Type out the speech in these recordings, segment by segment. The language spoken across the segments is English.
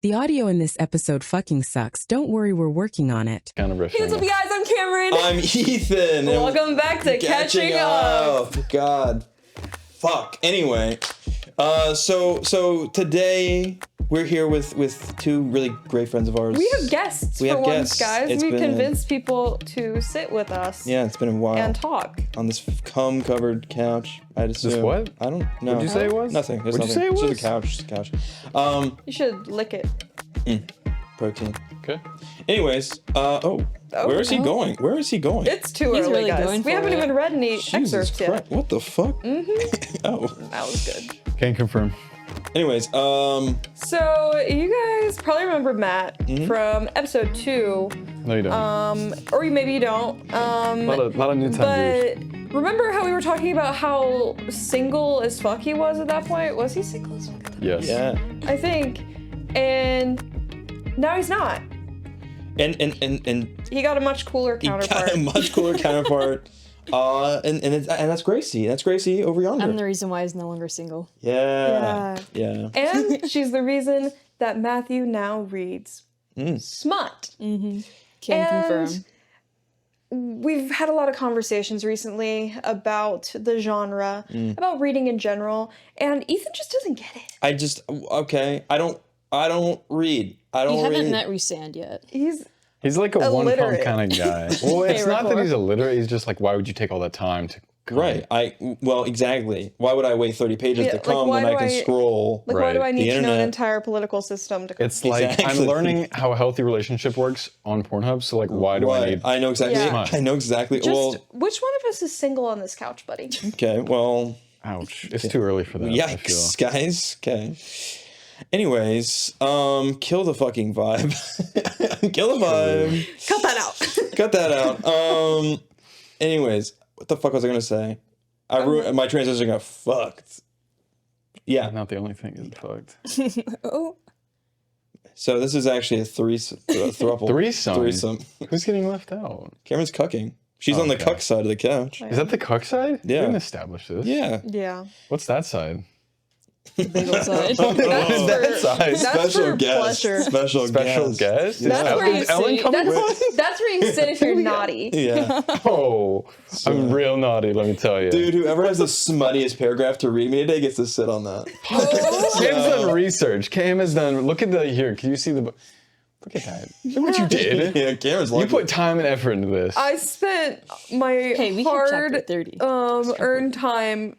The audio in this episode fucking sucks. Don't worry, we're working on it. Kind of Hey, what's up, you guys? I'm Kamryn. I'm Ethan. Welcome back to Catching Up. God. Fuck. Anyway, so today we're here with two really great friends of ours. We have guests once, guys. We convinced people to sit with us. Yeah, it's been a while. And talk. On this cum-covered couch. I'd assume. This what? I don't know. What'd you say it was? Nothing. What'd you say it was? Just a couch. Just a couch. You should lick it. Protein. Okay. Anyways, where is he going? Where is he going? It's too early, really guys. going We for haven't it. even read any Jesus excerpts Christ. yet. What the fuck? Oh. That was good. Can confirm. Anyways, So, you guys probably remember Matt from episode 2. No, you don't. Or maybe you don't. A lot of new time viewers. But remember how we were talking about how single as fuck he was at that point? Was he single as fuck? Yes. yeah. I think. And now he's not. And He got a much cooler he counterpart. got a much cooler counterpart. And that's Gracie. That's Gracie over yonder. I'm the reason why he's no longer single. Yeah. And she's the reason that Matthew now reads Smut. Can And confirm. we've had a lot of conversations recently about the genre, about reading in general, and Ethan just doesn't get it. I don't read. I don't You read. haven't met Rhysand yet. He's like a one pump Illiterate. kind of guy. Well, it's not that record. he's illiterate. He's just like, why would you take all that time to come? Right. Well, exactly. Why would I wait 30 pages Yeah, to like, come why when do I can I- scroll? Like, why do Right. I need The to know an internet. entire political system to It's like Exactly. I'm learning how a healthy relationship works on Pornhub. So like, why do I need? I know exactly. Yeah. I know exactly. Just, Well, which one of us is single on this couch, buddy? okay. Well, Ouch! It's too early for that. I feel. yikes, guys. Okay. Anyways, kill the fucking vibe. Kill the vibe. Cut that out. Cut that out. Anyways, what the fuck was I gonna say? My transition got fucked. Yeah. Not the only thing is fucked. Oh. So this is actually a throuple. Threesome. Who's getting left out? Cameron's cucking. She's on the okay. cuck side of the couch. Is that the cuck side? Yeah. We didn't establish this. Yeah. Yeah. What's that side? Legal side. Oh, that side. That's Special for guest. pleasure. Special Special guest? Yeah. That's where you Is Ellen sit. coming That's where you sit if you're naughty. Yeah. Oh, I'm real naughty, let me tell you. Dude, whoever has the smuttiest paragraph to read me today gets to sit on that. Cam's done research. Cam has done, look at the, here, can you see the, look at that. Look what you did. Yeah, Cameron's You lucky. put time and effort into this. I spent my Hey, we have chapter hard 30. earned time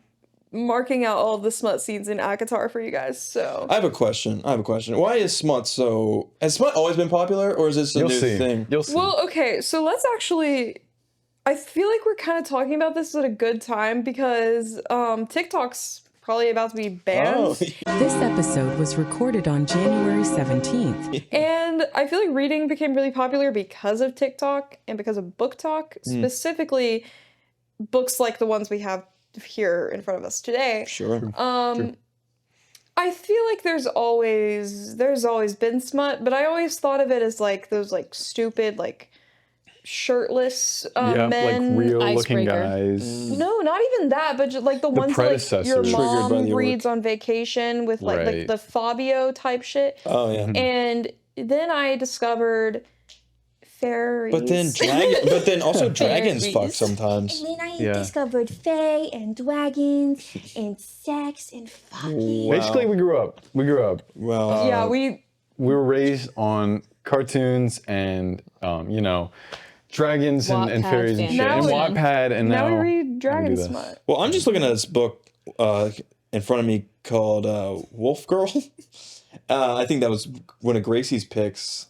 marking out all of the smut scenes in ACOTAR for you guys. So I have a question. Why is Smut so... Has Smut always been popular, or is this a You'll new see. thing? You'll see. well, okay, so let's actually. I feel like we're kind of talking about this at a good time because TikTok's probably about to be banned. Oh, This episode was recorded on January 17th. And I feel like reading became really popular because of TikTok and because of Book Talk, specifically books like the ones we have here in front of us today. sure. I feel like there's always been smut, but I always thought of it as like those like stupid like shirtless yeah, men. like real looking Icebreaker. guys. No, not even that, but just like the ones like your predecessors. Triggered by mom the reads on vacation with like Right. the Fabio type shit. Oh, yeah. And then I discovered fairies. But then also dragons fuck sometimes. And then I Yeah. discovered fae and dragons and sex and fucking. Basically, we grew up. Well, yeah, we We were raised on cartoons and, dragons and Wattpad fairies and shit. fan And fiction. Wattpad, and now now we read dragon this. smut. well, I'm just looking at this book in front of me called Wolf Girl. I think that was one of Gracie's picks.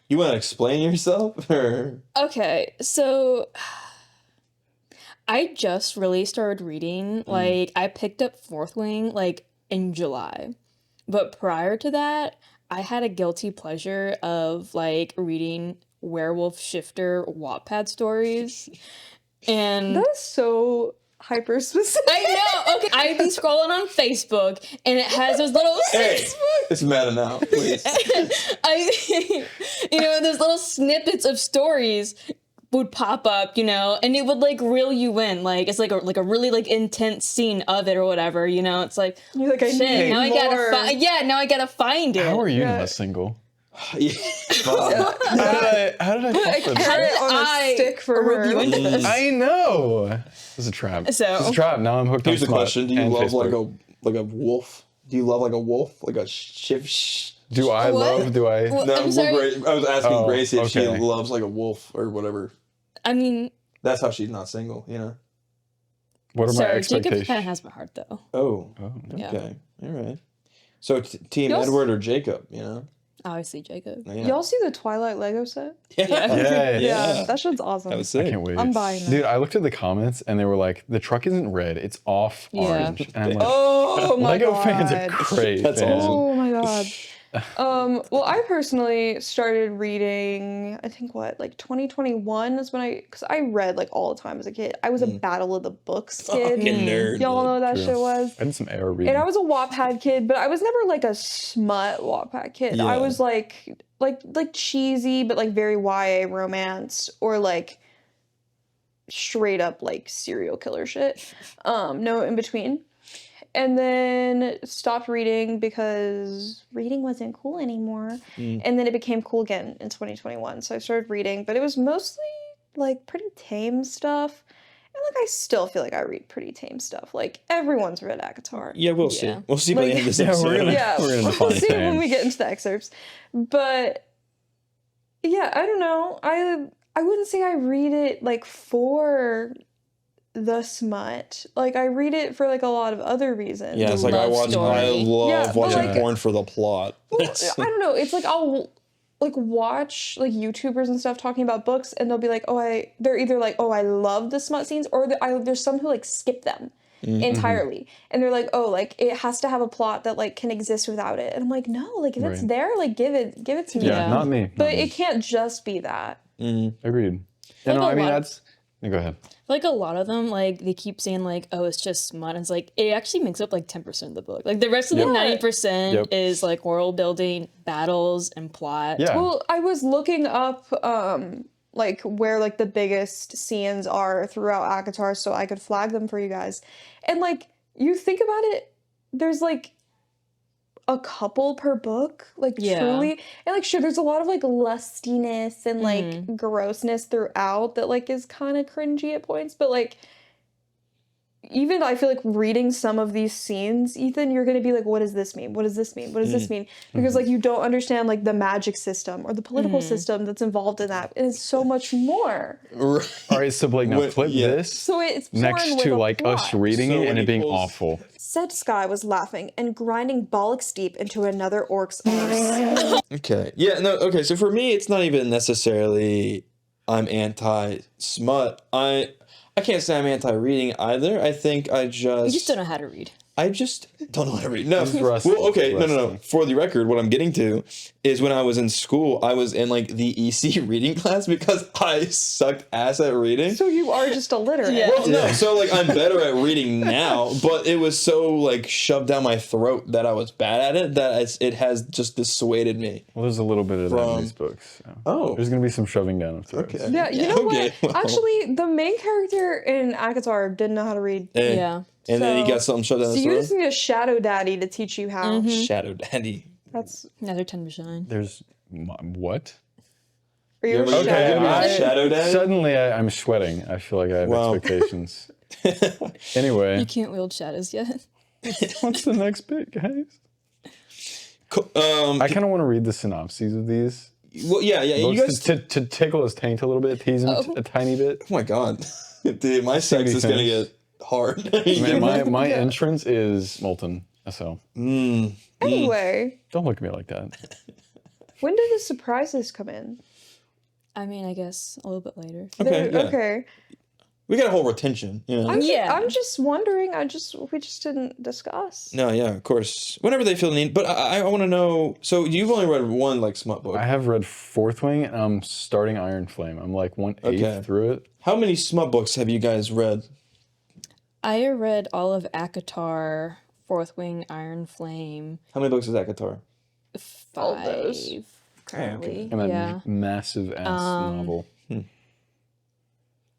You want to explain yourself? Or? Okay, so I just really started reading. Like, I picked up Fourth Wing, like, in July. But prior to that, I had a guilty pleasure of, like, reading werewolf shifter Wattpad stories. And That is so hyper specific. I know, okay, I've been scrolling on Facebook, and it has those little... Hey, it's meta now, please. those little snippets of stories would pop up, you know, and it would like reel you in. Like it's like a really like intense scene of it or whatever, you know. It's like You're like, I shit. need Now I more. gotta now I gotta find it. How are you Yeah. not single? Yeah. How did I fall for this? Carrot on a I stick for rope her. you into this? I know. This is a trap. So- This is a trap. Now I'm hooked Here's on the Smut question: do you and love Facebook. like a wolf? Do you love like a wolf, like a Do I What? love? Do I? What? No, I'm sorry. I was asking Oh, Gracie if she okay. loves like a wolf or whatever. I mean, That's how she's not single, you know. What are my sorry, Jacob expectations? kind of has my heart though. Oh, Yeah. okay, all right. So Team Y'all- Edward or Jacob, you know? Obviously, Jacob. Yeah. Y'all see the Twilight Lego set? Yeah. Yeah. Yeah, that shit's awesome. That was I sick. can't wait. I'm buying that. Dude, I looked at the comments and they were like, the truck isn't red, it's off Yeah. orange. And I'm like, Oh my Lego god. fans are great. That's man. awesome. Oh my god. Well, I personally started reading, I think like 2021 is when because I read like all the time as a kid. I was a Battle of the Books kid. Fucking nerd. Y'all know what that True. shit was? I did some AR reading. And I was a Wattpad kid, but I was never like a smut Wattpad kid. I Yeah. was like cheesy, but like very YA romance or like straight up like serial killer shit. No in between. And then stopped reading because reading wasn't cool anymore. And then it became cool again in 2021. So I started reading, but it was mostly like pretty tame stuff. And like I still feel like I read pretty tame stuff. Like everyone's read ACOTAR. Yeah, we'll see. Yeah. We'll see by the end of this Yeah, we're episode. gonna- Yeah, We're gonna we'll define see tame. when we get into the excerpts. But yeah, I don't know. I wouldn't say I read it like for the smut. Like I read it for like a lot of other reasons. Yeah, it's like I Love story. love Yeah, but watching like- porn for the plot. Well, I don't know. It's like I'll like watch like YouTubers and stuff talking about books, and they'll be like, they're either like, oh, I love the smut scenes, or there's some who like skip them entirely, and they're like, oh, like it has to have a plot that like can exist without it, and I'm like, no, like if it's Right. there, like give it to me. yeah, Yeah. not me. But not me. it can't just be that. Agreed. Like I a mean, lot of- that's. Go ahead. Like a lot of them, like they keep saying like, oh, it's just smut. And it's like it actually makes up like 10% of the book. Like the rest of the Yep. 90% Yep. is like world building, battles, and plot. Yeah. Well, I was looking up like where like the biggest scenes are throughout ACOTAR so I could flag them for you guys. And like you think about it, there's like a couple per book, like Yeah. truly. And like sure, there's a lot of like lustiness and like grossness throughout that like is kind of cringy at points, but like even I feel like reading some of these scenes, Ethan, you're gonna be like, what does this mean? What does this mean? What does this mean? Because like you don't understand like the magic system or the political system that's involved in that. And it's so much more. All right, so Blake, now Wait, flip yeah. this So it's porn next with to a like us plot. reading So it when and he it being pulls- awful. Said Sky was laughing and grinding bollocks deep into another orc's arse. Okay. Yeah, no, okay, so for me it's not even necessarily I'm anti smut. I can't say I'm anti-reading either. I think You just don't know how to read. I just don't know how to read. No. It's rusty. Well, okay, It's no. rusty. For the record, what I'm getting to is when I was in school, I was in like the EC reading class because I sucked ass at reading. So you are just illiterate. Yeah. Well, no, so like I'm better at reading now, but it was so like shoved down my throat that I was bad at it that it has just dissuaded me. Well, there's a little bit of that in From- these books. So. Oh. There's gonna be some shoving down of throats. Okay. Yeah, you know Okay, what? well. Actually, the main character in ACOTAR didn't know how to read. Eh. Yeah. And then he So- got something shoved down So his you throat. just need a shadow daddy to teach you how. Shadow Daddy. That's Another 10 to shine. There's what? are you You a ever- shadow Okay, daddy? I- Shadow Daddy? Suddenly I'm sweating. I feel like I have Wow. expectations. You Anyway, can't wield shadows yet. what's the next bit, guys? Well, I kind of want to read the synopses of these. yeah. You Books guys. to tickle his taint a little bit, tease him a tiny bit. Oh my god, dude, my sex many is gonna things. get hard. Man, my entrance is molten. So Anyway, don't look at me like that. when did the surprises come in? I mean, I guess a little bit later. Okay, yeah. Okay. We got a whole retention. You know? I'm just wondering. We just didn't discuss. No, yeah, of course. Whenever they feel the need. But I want to know. So you've only read one like smut book. I have read Fourth Wing and I'm starting Iron Flame. I'm like 1/8 Okay. through it. How many smut books have you guys read? I read all of ACOTAR, Fourth Wing, Iron Flame, How many books is that, Qatar? All those. 5 currently. And that Yeah. massive ass novel.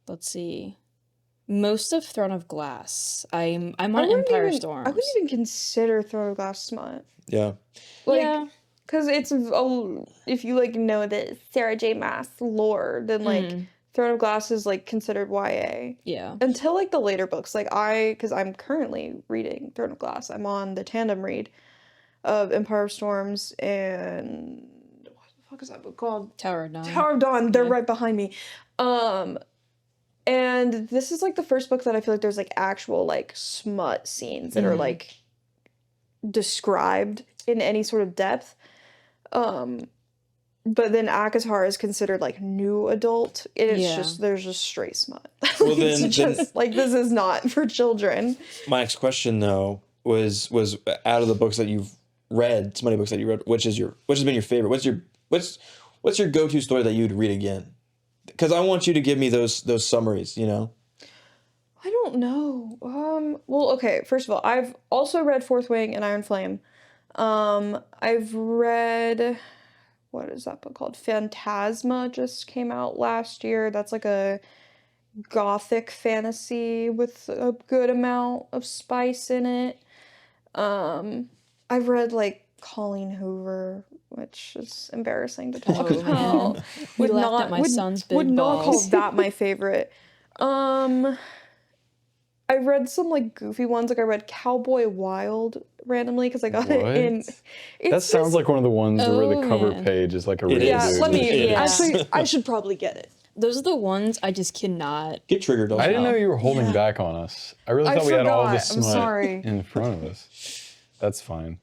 let's see. Most of Throne of Glass. I'm I on wouldn't Empire even, Storms. I wouldn't even consider Throne of Glass smut. Yeah. Like, Yeah. because it's, if you, like, know the Sarah J. Maas lore, then, like, Throne of Glass is, like, considered YA. Yeah. Until, like, the later books. Like, because I'm currently reading Throne of Glass. I'm on the tandem read of Empire of Storms and... What the fuck is that book called? Tower of Dawn. Tower of Dawn. They're Yeah. right behind me. And this is, like, the first book that I feel like there's, like, actual, like, smut scenes that are, like, described in any sort of depth. But then ACOTAR is considered, like, new adult. And it's just, there's just straight smut. Well, It's just, like, this is not for children. My next question though was out of the books that you've read, so many books that you read, which has been your favorite? What's your go-to story that you'd read again? Because I want you to give me those summaries, you know? I don't know. Well, okay, first of all, I've also read Fourth Wing and Iron Flame. I've read, what is that book called? Phantasma just came out last year. That's like a gothic fantasy with a good amount of spice in it. I've read like Colleen Hoover, which is embarrassing to talk Oh, about. man. We laughed at my son's big would not call balls. that my favorite. I read some like goofy ones. Like I read Cowboy Wild randomly because I got it in. What? It's That sounds just- like one of the ones where the Oh, cover man. page is like a It real Yeah, is. let me. It is. Actually, I should probably get it. Those are the ones I just cannot. Get triggered. Also. I didn't know you were holding Yeah. back on us. I really I thought we had all forgot. this I'm smut sorry. in front of us. That's fine.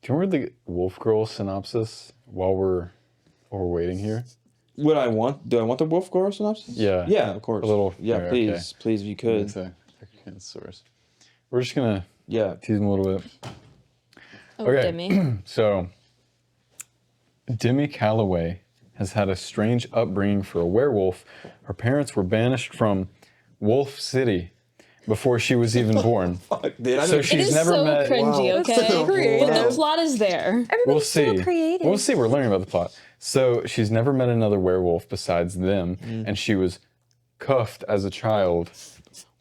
Can we read the Wolf Girl synopsis while we're waiting here? What I want? Do I want the Wolf Girl synopsis? Yeah. Yeah, of course. A little. Yeah, okay, please, okay. please, if you It's could. a source. We're just gonna Yeah. tease them a little bit. Oh, Okay. Demi. So, Demi Calloway has had a strange upbringing for a werewolf. Her parents were banished from Wolf City before she was even born. Fuck, dude, I So know- she's It is never so met. cringy, Wow. okay? That's so creative. But the plot is there. We'll Everybody's see. so creative. We'll see. We're learning about the plot. So she's never met another werewolf besides them, and she was cuffed as a child.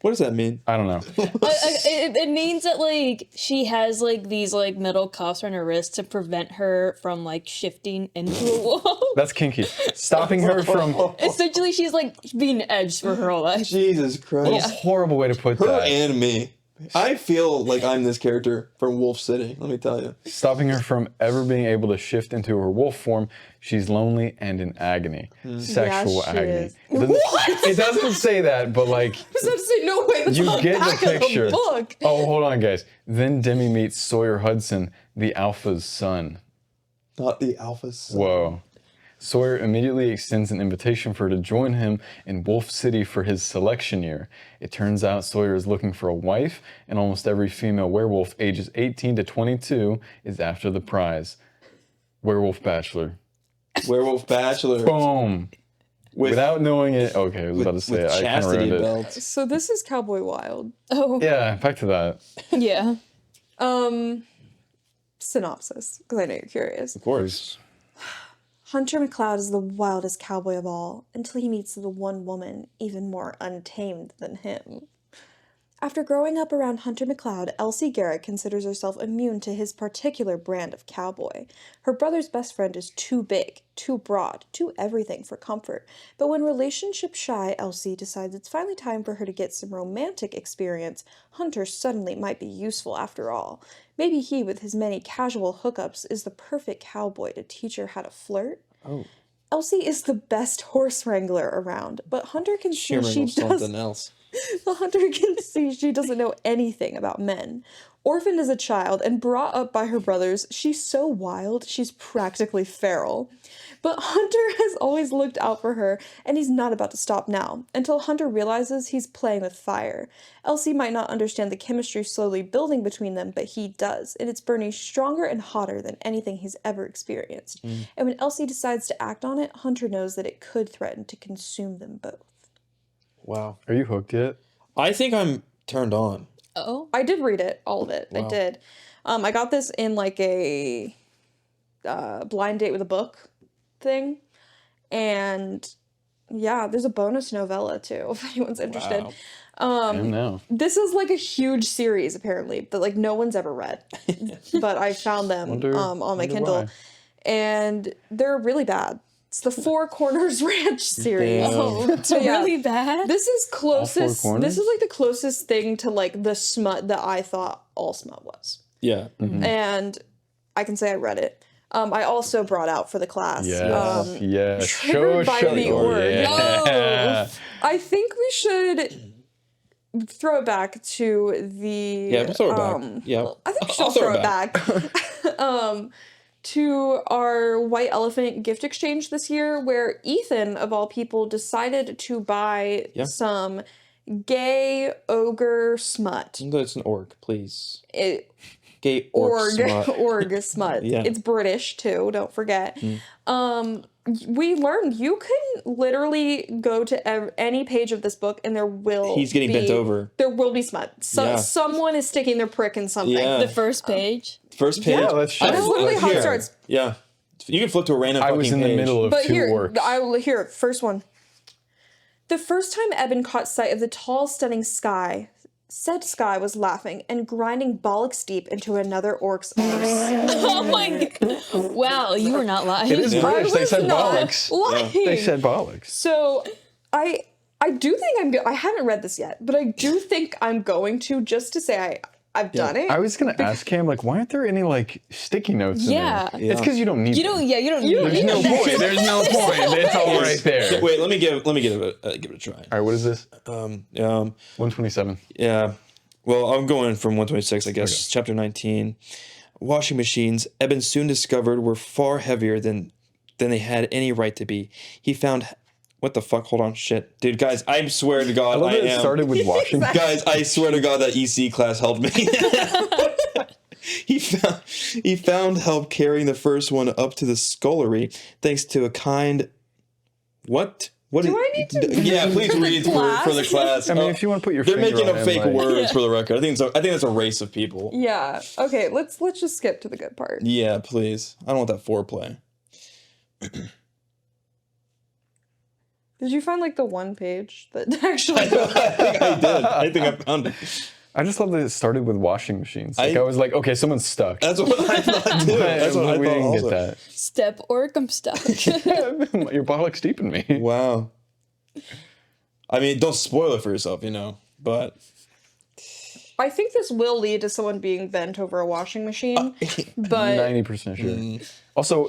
What does that mean? I don't know. It means that like she has like these like metal cuffs on her wrist to prevent her from like shifting into a wall. That's kinky. Stopping her from. Essentially, she's like being edged for her whole life. Jesus What a Christ. horrible way to put Her that. and me. I feel like I'm this character from Wolf City. Let me tell you. Stopping her from ever being able to shift into her wolf form. She's lonely and in agony. Sexual Yes, she agony. is. It doesn't say that, but like, I was about to say, no way. That's you on get back the of picture. book. Oh, hold on, guys. Then Demi meets Sawyer Hudson, the alpha's son. Not the alphas. Whoa. Sawyer immediately extends an invitation for her to join him in Wolf City for his selection year. It turns out Sawyer is looking for a wife, and almost every female werewolf ages 18 to 22 is after the prize. Werewolf Bachelor. Werewolf Bachelor. Boom. With, Without knowing it. Okay, I was about to say with it. I kind of chastity ruined it. belts. So this is Cowboy Wild. Oh, Yeah, back to that. yeah. Synopsis, because I know you're curious. Of course. Hunter McLeod is the wildest cowboy of all until he meets the one woman even more untamed than him. After growing up around Hunter McLeod, Elsie Garrett considers herself immune to his particular brand of cowboy. Her brother's best friend is too big, too broad, too everything for comfort. But when relationship shy Elsie decides it's finally time for her to get some romantic experience, Hunter suddenly might be useful after all. Maybe he, with his many casual hookups, is the perfect cowboy to teach her how to flirt. Oh. Elsie is the best horse wrangler around, but Hunter can see Shimmering she with does. something else. The hunter can see she doesn't know anything about men. Orphaned as a child and brought up by her brothers, she's so wild, she's practically feral. But Hunter has always looked out for her, and he's not about to stop now, until Hunter realizes he's playing with fire. Elsie might not understand the chemistry slowly building between them, but he does, and it's burning stronger and hotter than anything he's ever experienced. And when Elsie decides to act on it, Hunter knows that it could threaten to consume them both. Wow. Are you hooked yet? I think I'm turned on. Oh, I did read it, all of it. I Wow. did. I got this in like a blind date with a book thing, and Yeah, there's a bonus novella too, if anyone's interested. Wow. I am now. This is like a huge series apparently, but like no one's ever read. But I found them Wonder- on my wonder Kindle, why. and they're really bad. It's the Four Corners Ranch series. Damn. Oh, Yeah. really bad? This is closest. corners? This is like the closest thing to like the smut that I thought all smut was, Yeah. and I can say I read it. I also brought out for the class. Yes, yes. Triggered by the Oh, Org. yeah. I think we should throw it back to the. Yeah, we'll throw it back. Yeah. I think we I'll should throw it back. To our White Elephant gift exchange this year, where Ethan, of all people, decided to buy some gay ogre smut. It's an orc, please. Gay Orc smut. org smut. Yeah. It's British too, don't forget. We learned you can literally go to any page of this book and there will He's getting bent over. There will be smut. So Yeah. someone is sticking their prick in something. Yeah. The first page. First page. Yeah, let's show That's literally how it Here. starts. Yeah. You can flip to a random I fucking was in the page. middle of But two here, orcs. I will here first one. The first time Eben caught sight of the tall, stunning Sky, said Sky was laughing and grinding bollocks deep into another orc's arse. Oh my god. Wow, you were not lying. It is British. They was said not bollocks. lying. They said bollocks. So I do think I haven't read this yet, but I do think I'm going to, just to say I've done it. I was gonna ask Cam, like, why aren't there any like sticky notes Yeah. in there? It's because you don't need You them. don't you don't There's need no that. point. There's no point. It's all right there. Wait, let me give it a try. All right, what is this? 127. Yeah. Well, I'm going from 126, I guess. Chapter 19. Washing machines, Eben soon discovered, were far heavier than they had any right to be. He found... What the fuck? Hold on. Shit. Dude, guys, I swear to God, I love that it started with washing. Guys, I swear to God that EC class helped me. He found help carrying the first one up to the scullery, thanks to a kind... What? What Do I need to Yeah, please for the read class? for the class. I mean, if you want to put your They're finger making on up it, fake like- words for the record. I think that's a race of people. Yeah. Okay, let's just skip to the good part. Yeah, please. I don't want that foreplay. Did you find like the one page that actually I think I did. I think I found it. I just love that it started with washing machines. Like, I- I was like, okay, someone's stuck. That's what I thought too. That's what I we thought didn't also. get Step orc, I'm stuck. that. Your bollocks deep in me. Wow. I mean, don't spoil it for yourself, but I think this will lead to someone being bent over a washing machine, but 90% sure. Also,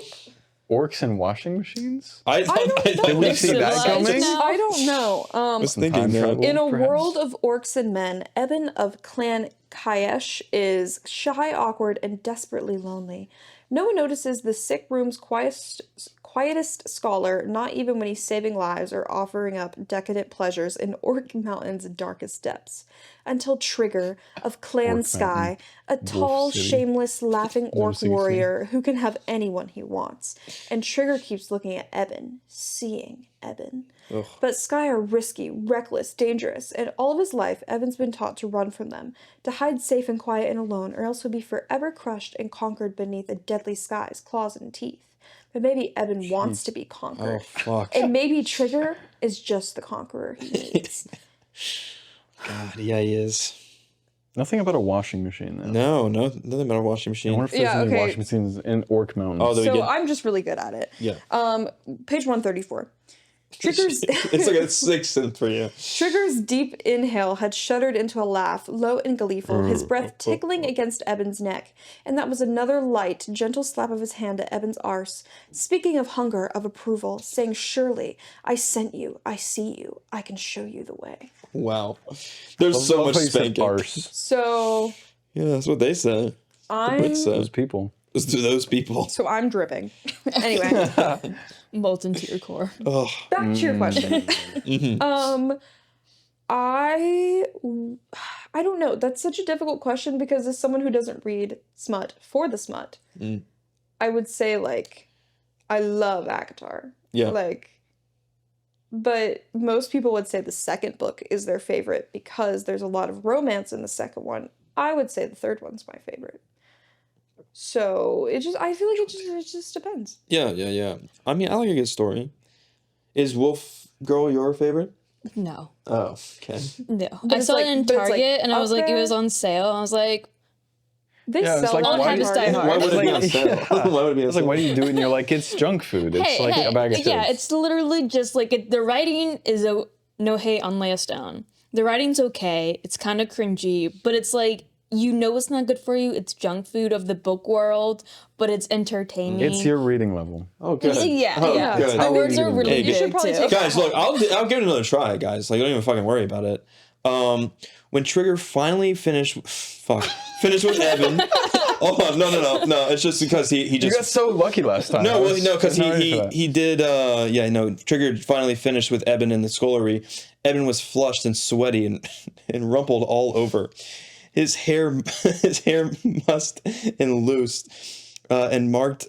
orcs and washing machines? I Did we see that Civilized coming? now. I don't know. was Time thinking that. travel, In a perhaps? world of orcs and men, Eben of Clan Kayesh is shy, awkward, and desperately lonely. No one notices the sick room's quietest scholar, not even when he's saving lives or offering up decadent pleasures in Orc Mountain's darkest depths. Until Trigger of Clan Orc Sky, a tall, City. shameless, laughing orc seen his warrior who can have anyone he wants. And Trigger keeps looking at Eben, seeing Eben. But Sky are risky, reckless, dangerous, and all of his life, Eben's been taught to run from them, to hide safe and quiet and alone, or else he'll be forever crushed and conquered beneath a deadly Sky's claws and teeth. But maybe Eben wants to be conquered. Oh fuck. And maybe Trigger is just the conqueror he needs. God, yeah, he is. Nothing about a washing machine, though. No, nothing about a washing I machine. wonder if there's Yeah, any okay. washing machines in Orc Mountain. Oh, there we So go. I'm just really good at it. Yeah. Page 134. Trigger's It's like a 6th for you. Trigger's deep inhale had shuddered into a laugh, low and gleeful, his breath tickling against Eben's neck, and that was another light, gentle slap of his hand at Eben's arse, speaking of hunger, of approval, saying, "Surely, I sent you, I see you, I can show you the way." Wow. There's so Love much how you said spanking. arse. So Yeah, that's what they said. I'm Those people. It's to those people. so I'm dripping. Anyway, Molten to your core. Oh, back to your question. I don't know. That's such a difficult question because as someone who doesn't read smut for the smut, I would say like I love Akatar. Yeah. But most people would say the second book is their favorite because there's a lot of romance in the second one. I would say the third one's my favorite. So I feel like it just depends. yeah. I mean, I like a good story. Is Wolf Girl your favorite? No. Oh, okay. No. But I it's saw like- it in but it's, like, Target and I was up like, it there. was on sale. I was like, They Yeah, it's sell like, that why at do- Target. Why would it be on Like, sale? yeah. Why would it be on It's like, sale? why do you do it? And you're like, it's junk food. It's hey, like hey, a bag of chips. yeah, it's literally just like the writing is a no hate on Leia Stone. The writing's okay. It's kind of cringy, but it's like it's not good for you. It's junk food of the book world, but it's entertaining. It's your reading level. Oh, good. Yeah, Oh, yeah. good. The words are Hey, really you good should probably too. take Guys, look, I'll give it another try, guys. Like, don't even fucking worry about it. When Trigger finally finished with Evan. Oh no! It's just because he You just got so lucky last time. no, I well, was no, because getting ready for that. he did. Trigger finally finished with Eben in the scullery. Eben was flushed and sweaty and rumpled all over. His hair mussed and loose, and marked.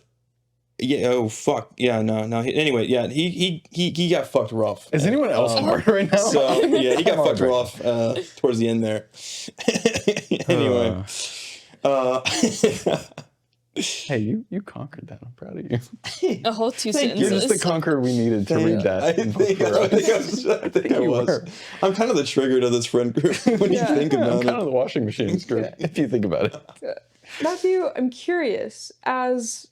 Yeah. Oh fuck. Yeah. No. Anyway. Yeah. He got fucked rough. Is anyone else hard right now? So yeah, he got I'm fucked hard rough towards the end there. Anyway. Hey, you conquered that. I'm proud of you. A whole 2 Thank you. You're sentences. just the conqueror we needed to read that. I think I you was. were. I'm kind of the trigger to this friend group when you think I'm about kind it. of the washing machine screw, if you think about it. Matthew, I'm curious, as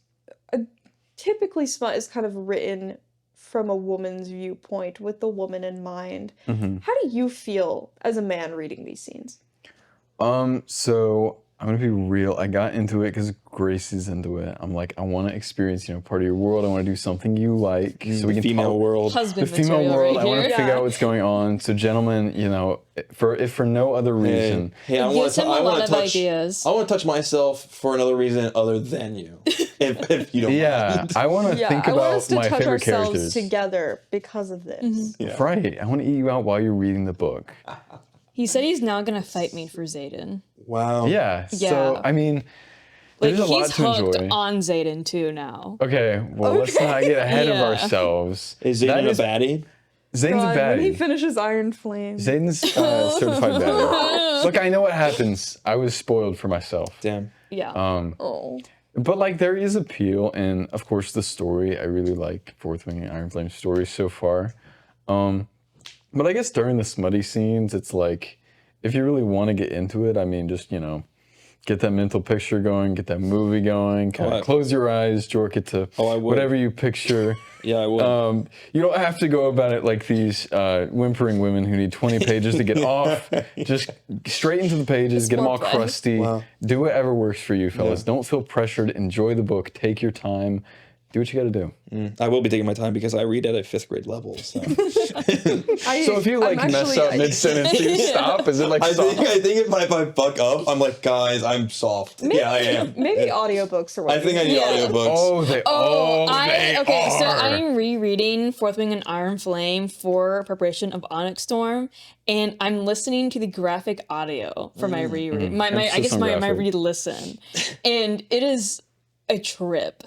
typically Smut is kind of written from a woman's viewpoint with the woman in mind. Mm-hmm. How do you feel as a man reading these scenes? So I'm gonna be real. I got into it because Gracie's into it. I'm like, I want to experience, part of your world. I want to do something you like, so we can Female talk- world. Husband The female material world. right I want here. to figure out what's going on. So, gentlemen, if for no other reason, Hey, I It want gives to. him a I lot want of to touch. ideas. I want to touch myself for another reason other than you. If you don't yeah, mind. I want to Yeah, think I want about us to my touch favorite ourselves characters. together because of this. Yeah. Right. I want to eat you out while you're reading the book. He said he's now gonna fight me for Zayden. Wow. Yeah. So Yeah. I mean, Like there's a lot he's to hooked enjoy. on Zayden too now. Okay. Well, let's not get ahead of Yeah. ourselves. Is he That a baddie? Zane's God, a when he baddie. finishes Iron Flame. Zane's certified baddie. Look, I know what happens. I was spoiled for myself. Damn. Yeah. Oh. But like there is appeal, and of course the story. I really like Fourth Wing and Iron Flame stories so far. But I guess during the smutty scenes, it's like if you really want to get into it, I mean, just get that mental picture going, get that movie going. Kind of close your eyes, jork it to I would. whatever you picture. Yeah, I would. You don't have to go about it like these whimpering women who need 20 pages to get off. Just straight into the pages, get them all more crusty. Wow. Do whatever works for you, fellas. Yeah. Don't feel pressured. Enjoy the book. Take your time. Do what you got to do. I will be taking my time because I read at a 5th grade level. So So if you mess up mid sentence, do you stop? Is it like I stop? think if I fuck up, I'm like, guys, I'm soft. Yeah, I am. Maybe audiobooks are what I think I need Yeah. audiobooks. They Okay, so are. I'm rereading Fourth Wing and Iron Flame for preparation of Onyx Storm, and I'm listening to the graphic audio for my reread. I guess Emphasis on my graphic. re-listen, and it is a trip.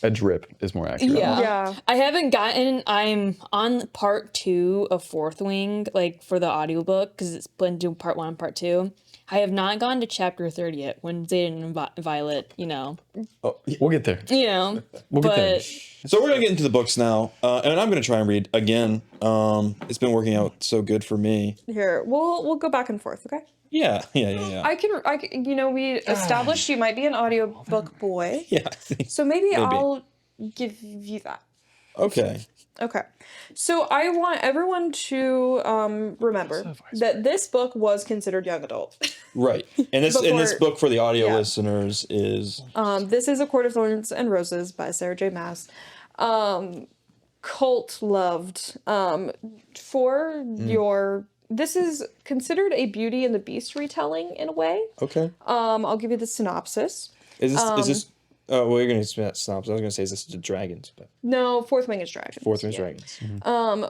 A drip is more accurate. Yeah. Yeah. I haven't gotten, I'm on part 2 of Fourth Wing, like for the audiobook, because it's split into part 1 and part 2. I have not gone to chapter 30 yet, when Zayden and Violet, We'll get there. We'll We'll get there. So we're gonna get into the books now, and I'm gonna try and read again. It's been working out so good for me. Here, we'll go back and forth, okay? Yeah. I can we established you might be an audiobook boy. Yeah. I think- So maybe I'll give you that. Okay. Okay. So I want everyone to remember that this book was considered young adult. Right. And this Before- book for the audio yeah. listeners is This is A Court of Thorns and Roses by Sarah J. Maas. Cult loved. This is considered a Beauty and the Beast retelling in a way. okay. I'll give you the synopsis. Is this? Oh, well, you're gonna say that synopsis. I was gonna say is this the dragons, but No, Fourth Wing is Dragon. Fourth Wing's dragons.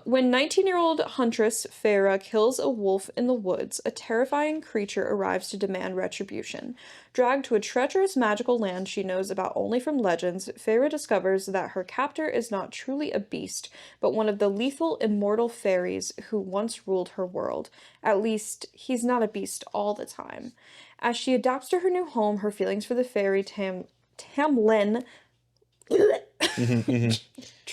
When 19-year-old huntress Farah kills a wolf in the woods, a terrifying creature arrives to demand retribution. Dragged to a treacherous magical land she knows about only from legends, Farah discovers that her captor is not truly a beast, but one of the lethal immortal fairies who once ruled her world. At least, he's not a beast all the time. As she adapts to her new home, her feelings for the fairy Tamlin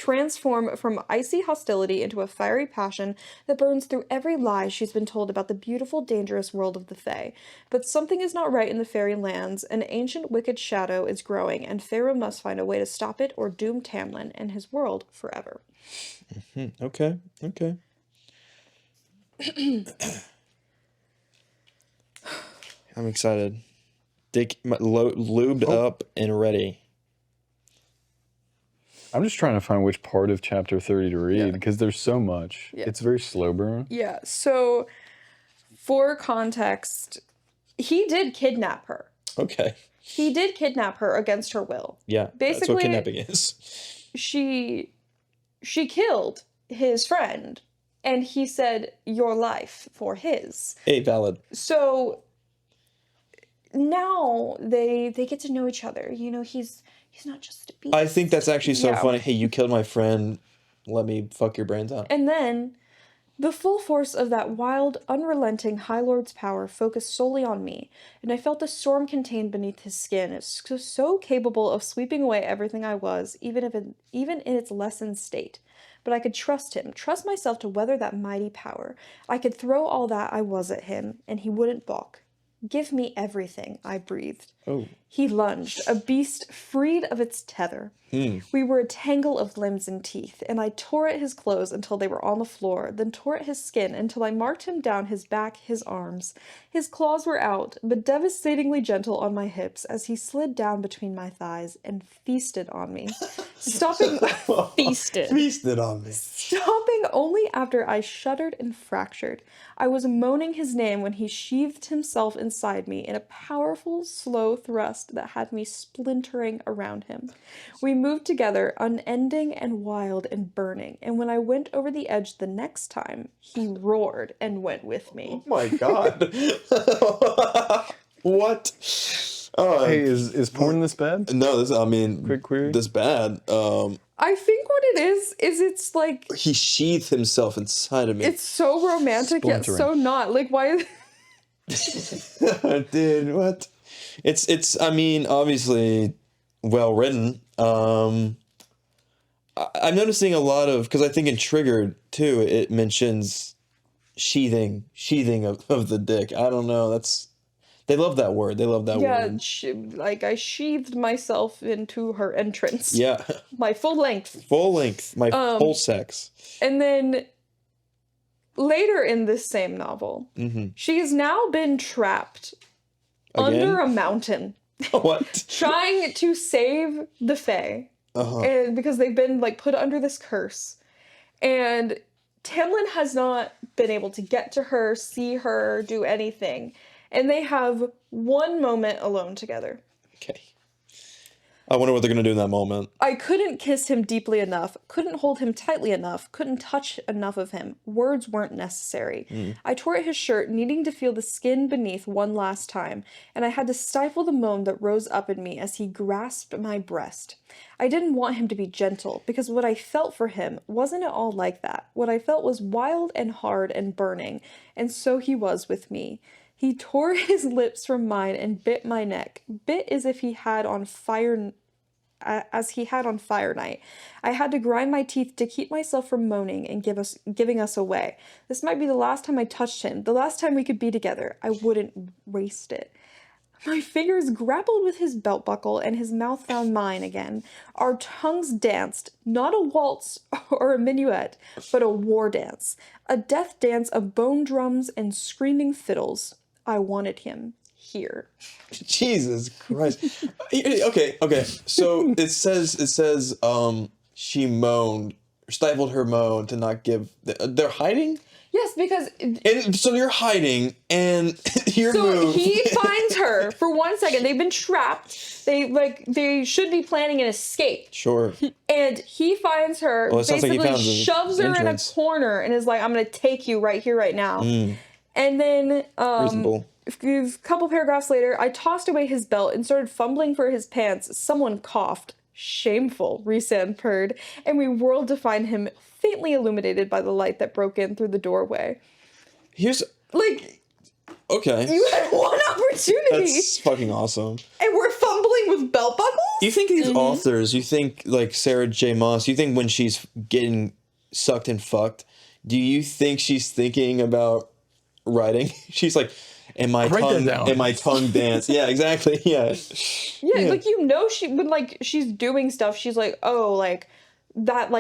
transform from icy hostility into a fiery passion that burns through every lie she's been told about the beautiful, dangerous world of the Fae. But something is not right in the fairy lands. An ancient wicked shadow is growing, and Feyre must find a way to stop it or doom Tamlin and his world forever. Okay. I'm excited. Dick, lubed up and ready. I'm just trying to find which part of chapter 30 to read Yeah. because there's so much. Yeah. It's very slow burn. Yeah, so for context, he did kidnap her. Okay. He did kidnap her against her will. Yeah. That's Basically, what kidnapping is. She killed his friend, and he said your life for his. Hey, valid. So now they get to know each other. You know, he's not just a beast. I think that's actually so Yeah. funny. Hey, you killed my friend. Let me fuck your brains out. And then, the full force of that wild, unrelenting High Lord's power focused solely on me, and I felt the storm contained beneath his skin is so capable of sweeping away everything I was, even in its lessened state. But I could trust him, trust myself to weather that mighty power. I could throw all that I was at him, and he wouldn't balk. Give me everything, I breathed. Oh. He lunged, a beast freed of its tether. We were a tangle of limbs and teeth, and I tore at his clothes until they were on the floor, then tore at his skin until I marked him down his back, his arms. His claws were out, but devastatingly gentle on my hips as he slid down between my thighs and feasted on me. Stopping Feasted. On me. Stopping only after I shuddered and fractured. I was moaning his name when he sheathed himself inside me in a powerful, slow thrust that had me splintering around him. We moved together, unending and wild and burning, and when I went over the edge the next time, he roared and went with me. Oh my god. What? Oh, Hey, is porn this bad? no, Quick query. this bad. I think what it is it's like He sheathed himself inside of me. it's so romantic yet so Splintering. not. Like why Dude, what? It's obviously well written. I'm noticing a lot of, because I think in Triggered too, it mentions sheathing of the dick. I don't know. They love that word. They love that yeah, word. like I sheathed myself into her entrance. Yeah. My full length. Full length. My full sex. And then later in this same novel, she has now been trapped under a mountain What? trying to save the Fae. And because they've been like put under this curse. And Tamlin has not been able to get to her, see her, do anything. And they have one moment alone together. Okay. I wonder what they're going to do in that moment. I couldn't kiss him deeply enough, couldn't hold him tightly enough, couldn't touch enough of him. Words weren't necessary. I tore at his shirt, needing to feel the skin beneath one last time, and I had to stifle the moan that rose up in me as he grasped my breast. I didn't want him to be gentle, because what I felt for him wasn't at all like that. What I felt was wild and hard and burning, and so he was with me. He tore his lips from mine and bit my neck, bit as if he had on fire night. I had to grind my teeth to keep myself from moaning and giving us away. This might be the last time I touched him, the last time we could be together. I wouldn't waste it. My fingers grappled with his belt buckle and his mouth found mine again. Our tongues danced, not a waltz or a minuet, but a war dance. A death dance of bone drums and screaming fiddles. I wanted him here. Jesus Christ. Okay. So it says she moaned, stifled her moan to not give. They're hiding? Yes, because And so you're hiding and you're so moved. he finds her for 1 second. They've been trapped. They should be planning an escape. Sure. And he finds her, Well, it sounds like he basically found the shoves her in a entrance. corner and is like, I'm going to take you right here, right now. And then Reasonable. a couple paragraphs later, I tossed away his belt and started fumbling for his pants. Someone coughed. Shameful, Rhysand purred, and we whirled to find him faintly illuminated by the light that broke in through the doorway. Here's Like, okay. you had one opportunity, That's fucking awesome. and we're tumbling with belt buckles? Do you think these authors, you think like Sarah J. Maas, you think when she's getting sucked and fucked, do you think she's thinking about writing? She's like, and my tongue dance. Yeah, exactly. Yeah. Yeah, like she when like she's doing stuff, she's like, oh, like that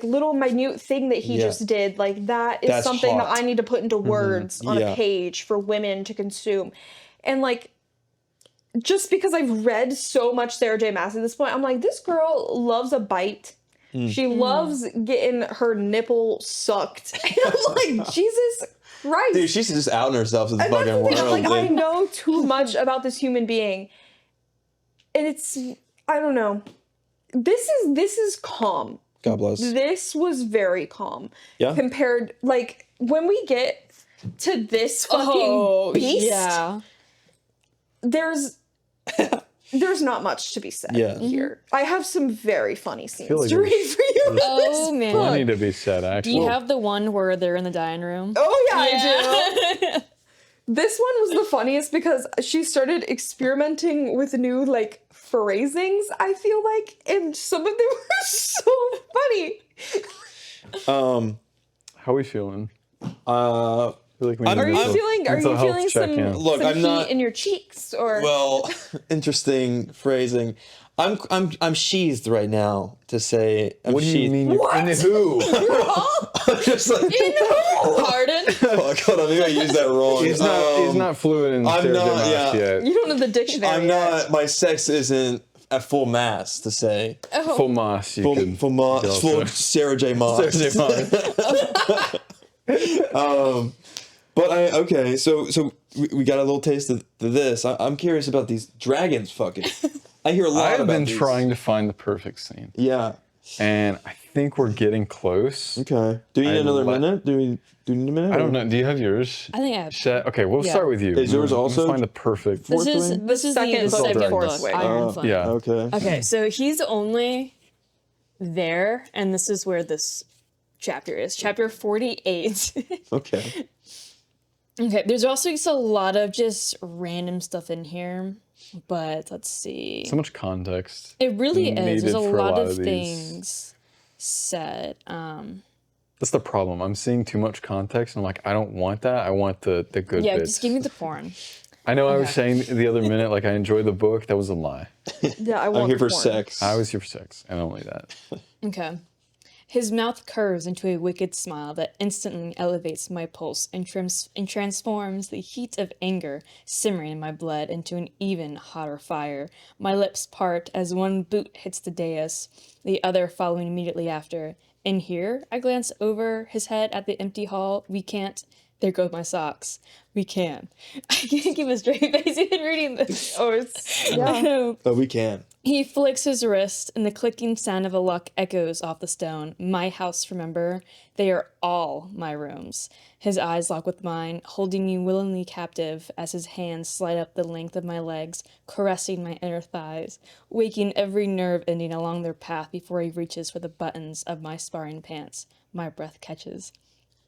little minute thing that he just did, like that's something hot. that I need to put into words on a page for women to consume. And like, just because I've read so much Sarah J. Maas at this point, I'm like, this girl loves a bite. She loves getting her nipple sucked. And I'm like, Jesus Christ. Dude, she's just outing herself to the fucking world. Like, I know too much about this human being. And it's, I don't know. This is calm. God bless. This was very calm. Yeah. Compared, like, when we get to this fucking beast, there's not much to be said here. I have some very funny scenes like to read for you. Oh man, plenty to be said, actually. do you have the one where they're in the dining room? Oh yeah, I do. This one was the funniest because she started experimenting with new like phrasings, I feel like, and some of them were so funny. How are we feeling? Uh, Like Are you feeling some, Look, some I'm heat not in your cheeks or well, interesting phrasing. I'm sheathed right now to say. What do you mean? You're in who? I'm just like, Pardon? fuck, hold on, maybe I used that wrong. He's not fluent in Sarah J. Maas yet. you don't know the dictionary? I'm not. My sex isn't at full mass to say. Full Maas. Full Sarah J. Maas. Sarah J. Maas. But okay, so we got a little taste of this. I'm curious about these dragons fucking. I hear a lot I've about been these. trying to find the perfect scene. Yeah. And I think we're getting close. Okay. Do you need another minute? Do you need a minute? I don't know. Do you have yours? I think I have. Set? Okay, we'll start with you. Is yours Let's also find the perfect. This is The the second second book, book, Wing. Iron Flame. Yeah. Okay. Okay, so he's only there, and this is where this chapter is. Chapter 48. Okay. Okay, there's also just a lot of just random stuff in here, but let's see. So much context. It really is. needed There's a for lot of these. things said. That's the problem. I'm seeing too much context, and I'm like, I don't want that. I want the good Yeah, bits. just give me the porn. I know I was saying the other minute, like, I enjoy the book. That was a lie. Yeah, I I'm want here the for porn. sex. I was here for sex, and only that. Okay. His mouth curves into a wicked smile that instantly elevates my pulse and transforms the heat of anger simmering in my blood into an even hotter fire. My lips part as one boot hits the dais, the other following immediately after. In here, I glance over his head at the empty hall. We can't. There go my socks. We can. I can't keep a straight face even reading this. Oh, it's yeah. But we can. He flicks his wrist, and the clicking sound of a lock echoes off the stone. My house, remember? They are all my rooms. His eyes lock with mine, holding me willingly captive as his hands slide up the length of my legs, caressing my inner thighs, waking every nerve ending along their path before he reaches for the buttons of my sparring pants. My breath catches.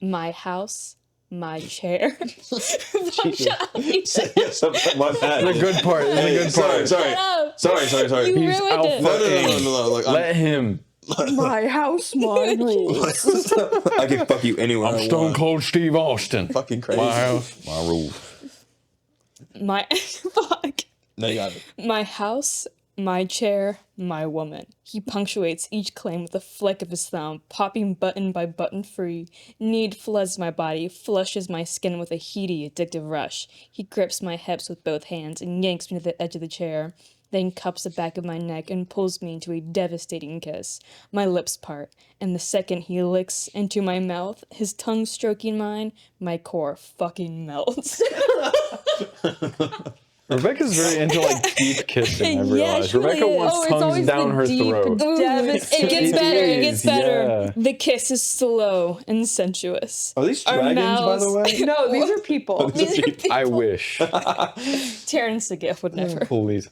My house, my chair. Yes, my bad. The good part. Is the good part. Sorry. You He's ruined it. alpha. No. Look, Let him. My house, my rules. I can fuck you anywhere I I'm want. Stone Cold Steve Austin. Fucking crazy. My house, my rules. My fuck. No, you got it. My house, my chair, my woman. He punctuates each claim with a flick of his thumb, popping button by button free. Need floods my body, flushes my skin with a heady, addictive rush. He grips my hips with both hands and yanks me to the edge of the chair, then cups the back of my neck and pulls me into a devastating kiss. My lips part, and the second he licks into my mouth, his tongue stroking mine, my core fucking melts. Rebecca's very into like deep kissing. I Yeah, realize she really Rebecca is. wants Oh, it's tongues always down the her deep, throat. devastating. It gets better, it gets is, better. yeah. The kiss is slow and sensuous. Are these Our dragons, by the mouths- way? No, these are people. These are people. I wish. Terrence the gift would never. Please.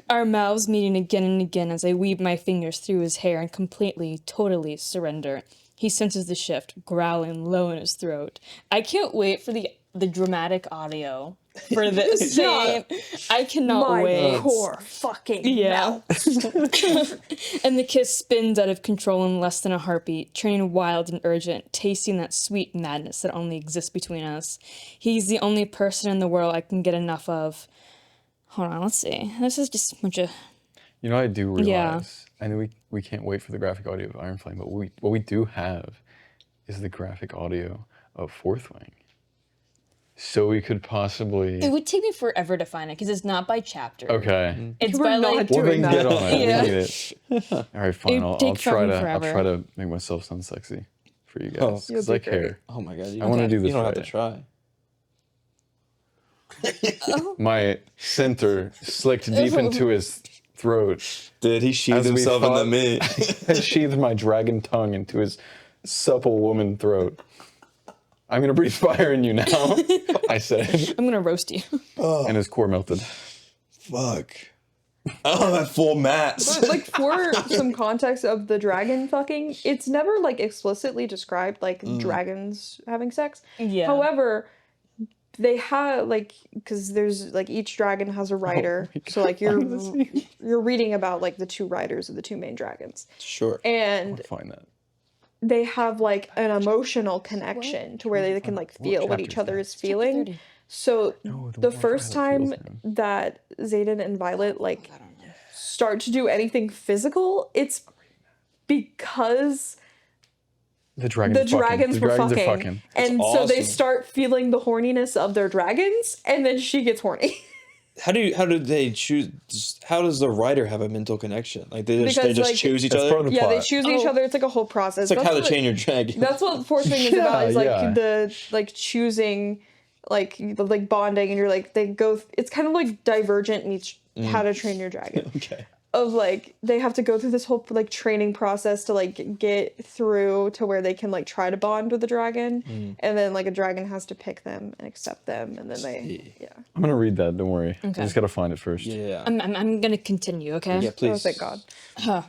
Our mouths meeting again and again as I weave my fingers through his hair and completely, totally surrender. He senses the shift, growling low in his throat. I can't wait for the dramatic audio for this scene. I cannot My wait. core fucking Yeah. melts. And the kiss spins out of control in less than a heartbeat, turning wild and urgent, tasting that sweet madness that only exists between us. He's the only person in the world I can get enough of. Hold on, let's see. This is just a bunch of... You know, I do realize, Yeah. I know we can't wait for the graphic audio of Iron Flame, but what we do have is the graphic audio of Fourth Wing. So we could possibly... It would take me forever to find it, because it's not by chapter. Okay. It's We're by, not like... doing Well, then that. get on it. Yeah. We need it. All right, fine. It'd I'll take try to. forever. I'll try to make myself sound sexy for you Oh, guys you'll because be I great. care. Oh my god, I want to do this you don't have right. to try. My center slicked deep into his throat. Dude, he sheathed As we himself into fought- me. I sheathed my dragon tongue into his supple woman throat. I'm gonna breathe fire in you now, I said, I'm gonna roast you. and his core melted. Fuck. I don't have full mats. But, like, for some context of the dragon fucking, it's never like explicitly described like dragons having sex. Yeah. However, they have like, because there's like each dragon has a rider, so like you're reading about like the two riders of the two main dragons, Sure. and Find that. they have like an emotional connection to where they can like feel what each chapter is other that? is feeling. 30. So No, the more first Violet feels time him. that Xaden and Violet like start to do anything physical, it's because The dragons. the dragons were are fucking, fucking. and so they awesome. start feeling the horniness of their dragons, and then she gets horny. How do they choose? How does the writer have a mental connection? Like they just Because, like, choose each That's other. part of the Yeah, they plot. choose each other. It's like a whole process. It's like That's How to what- Train Your Dragon. That's what Fourth Wing is about. Is like Yeah, yeah. the like choosing, like bonding, and you're like they go. It's kind of like Divergent meets How to Train Your Dragon. Okay. Of like they have to go through this whole like training process to like get through to where they can like try to bond with the dragon, and then like a dragon has to pick them and accept them, and then they I'm gonna read that. Don't worry. I Okay. just gotta find it first. Yeah. I'm gonna continue, okay? Yeah, please. Oh, thank God.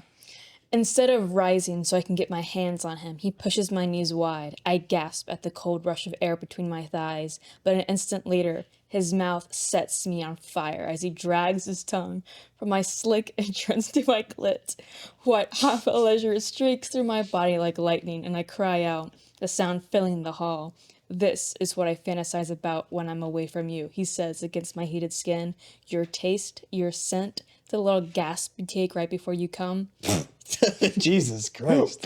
Instead of rising so I can get my hands on him, he pushes my knees wide. I gasp at the cold rush of air between my thighs, but an instant later, his mouth sets me on fire as he drags his tongue from my slick entrance to my clit. What hot pleasure streaks through my body like lightning, and I cry out, the sound filling the hall. This is what I fantasize about when I'm away from you, he says against my heated skin. Your taste, your scent, the little gasp you take right before you come. Jesus Christ.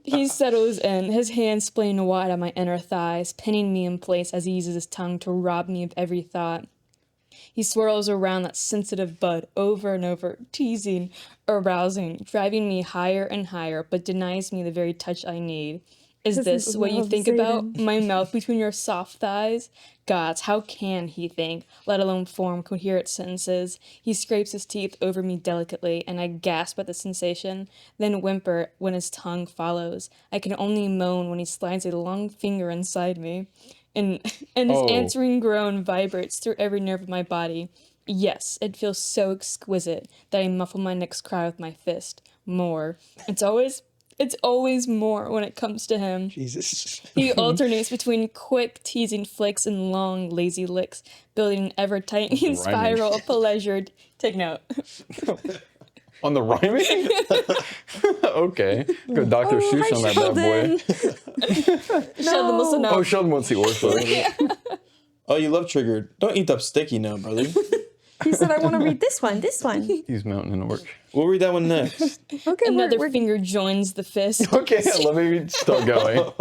He settles in, his hands splaying wide on my inner thighs, pinning me in place as he uses his tongue to rob me of every thought. He swirls around that sensitive bud over and over, teasing, arousing, driving me higher and higher, but denies me the very touch I need. Is this what you love think Xaden. about? My mouth between your soft thighs? Gods, how can he think, let alone form coherent sentences? He scrapes his teeth over me delicately, and I gasp at the sensation, then whimper when his tongue follows. I can only moan when he slides a long finger inside me, and his Oh. answering groan vibrates through every nerve of my body. Yes, it feels so exquisite that I muffle my next cry with my fist. More. It's always more when it comes to him. Jesus. He alternates between quick, teasing flicks and long, lazy licks, building an ever-tightening spiral of pleasure. Take note. On the rhyming? Okay. Go Dr. Seuss on that bad boy. Sheldon, listen up. Oh, Sheldon wants the ortho. Oh, you love Triggered. Don't eat up sticky now, brother. He said, I want to read this one, this one. He's mountain and orc. We'll read that one next. Okay, Another we're finger joins the fist. Okay, let me start going.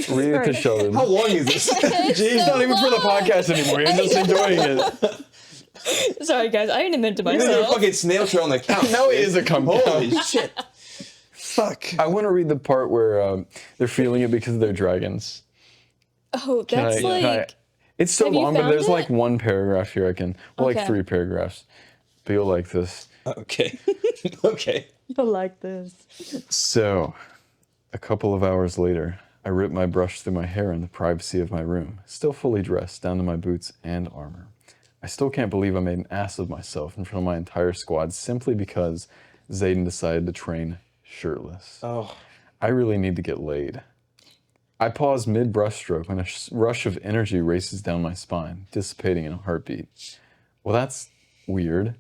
Read it to Sheldon. How long is this? He's not even for the podcast anymore. He's just enjoying it. Sorry, guys. I didn't admit to You're a myself. fucking snail trail on the couch. Now it is a come Holy down. shit. Fuck. I want to read the part where they're feeling it because they're dragons. Oh, Can that's I- can I- like... It's so Have you long, but found there's it? like one paragraph here I can, well, like Okay. 3 paragraphs. But you'll like this. Okay. Okay. You'll like this. So, a couple of hours later, I rip my brush through my hair in the privacy of my room, still fully dressed down to my boots and armor. I still can't believe I made an ass of myself in front of my entire squad simply because Xaden decided to train shirtless. Oh. I really need to get laid. I pause mid-brushstroke when a rush of energy races down my spine, dissipating in a heartbeat. Well, that's weird.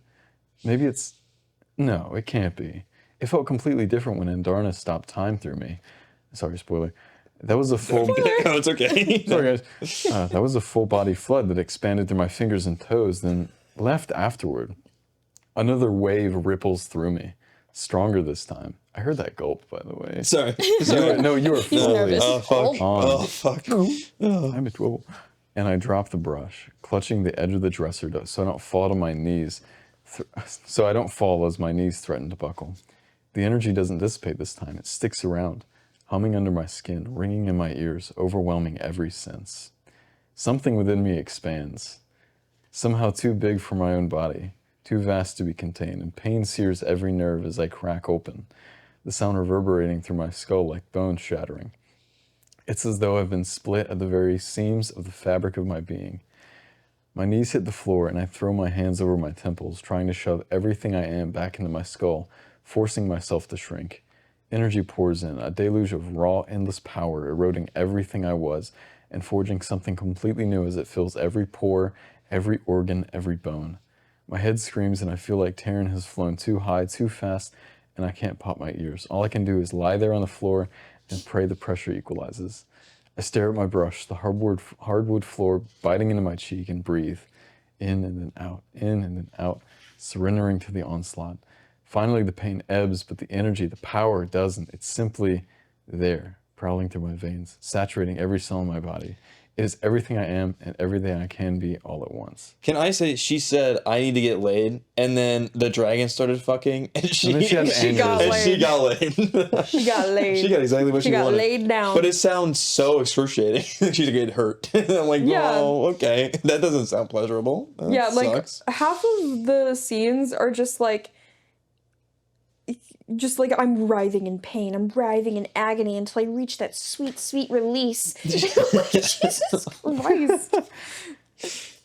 Maybe it's... No, it can't be. It felt completely different when Andarna stopped time through me. Sorry, spoiler. That was a full... No, it's okay. Sorry, guys. That was a full-body flood that expanded through my fingers and toes, then left afterward. Another wave ripples through me. Stronger this time. I heard that gulp, by the way. Sorry. You were fully nervous. Oh, fuck. on. Oh, fuck. I'm in trouble. And I drop the brush, clutching the edge of the dresser so I don't fall to my knees. So I don't fall as my knees threaten to buckle. The energy doesn't dissipate this time. It sticks around, humming under my skin, ringing in my ears, overwhelming every sense. Something within me expands, somehow too big for my own body, too vast to be contained, and pain sears every nerve as I crack open, the sound reverberating through my skull like bones shattering. It's as though I've been split at the very seams of the fabric of my being. My knees hit the floor and I throw my hands over my temples, trying to shove everything I am back into my skull, forcing myself to shrink. Energy pours in, a deluge of raw, endless power, eroding everything I was, and forging something completely new as it fills every pore, every organ, every bone. My head screams and I feel like Taryn has flown too high, too fast, and I can't pop my ears. All I can do is lie there on the floor and pray the pressure equalizes. I stare at my brush, the hardwood floor biting into my cheek, and breathe. In and then out, surrendering to the onslaught. Finally, the pain ebbs, but the energy, the power doesn't. It's simply there, prowling through my veins, saturating every cell in my body. It is everything I am and everything I can be all at once. Can I say, she said, I need to get laid, and then the dragon started fucking, and she And then she had an got aneurysm. laid. she got laid. She got laid. She got exactly what she got wanted. laid down. But it sounds so excruciating. She's getting hurt. I'm like, Yeah. oh, okay. That doesn't sound pleasurable. That yeah, like sucks. half of the scenes are just like I'm writhing in pain. I'm writhing in agony until I reach that sweet, sweet release. Like, Jesus Christ.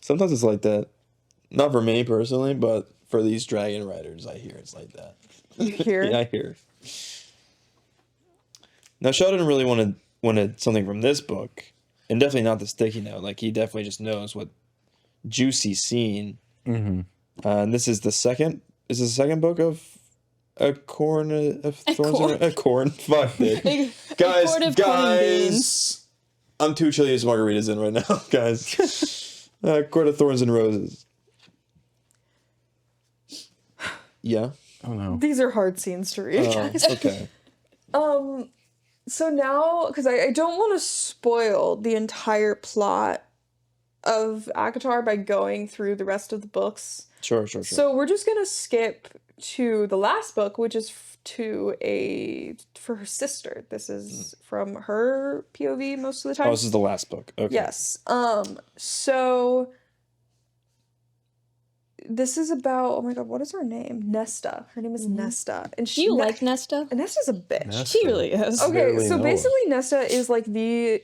Sometimes it's like that. Not for me personally, but for these dragon riders, I hear it's like that. You hear? Yeah, I hear. Now, Sheldon really wanted something from this book, and definitely not the sticky note. Like, he definitely just knows what juicy scene. Mm-hmm. And this is the second. Is this the second book of A Corn of Thorns? corn. A Corn. Fuck it, A guys. quart of corn and Guys, I'm too chilly as margaritas in right now, guys. A Quart of Thorns and Roses. Yeah. Oh no. These are hard scenes to read, guys. Okay. So now, because I don't want to spoil the entire plot of ACOTAR by going through the rest of the books. Sure. So we're just gonna skip to the last book, which is for her sister. This is from her POV most of the time. Oh, this is the last book. Okay. Yes. So this is about, oh my god, what is her name? Nesta. Her name is Nesta. And Do you like Nesta? Nesta's a bitch. Nesta. She really is. Okay, barely so know basically Nesta is like the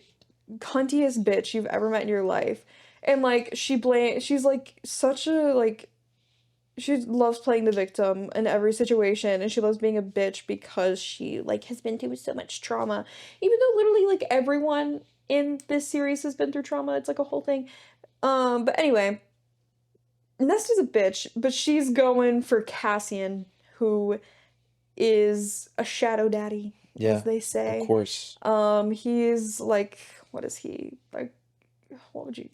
cuntiest bitch you've ever met in your life. And like she's like such a like she loves playing the victim in every situation, and she loves being a bitch because she like has been through so much trauma. Even though literally like everyone in this series has been through trauma, it's like a whole thing. But anyway, Nesta's a bitch, but she's going for Cassian, who is a shadow daddy, as they say. Of course. He's like, what is he? Like, what would you...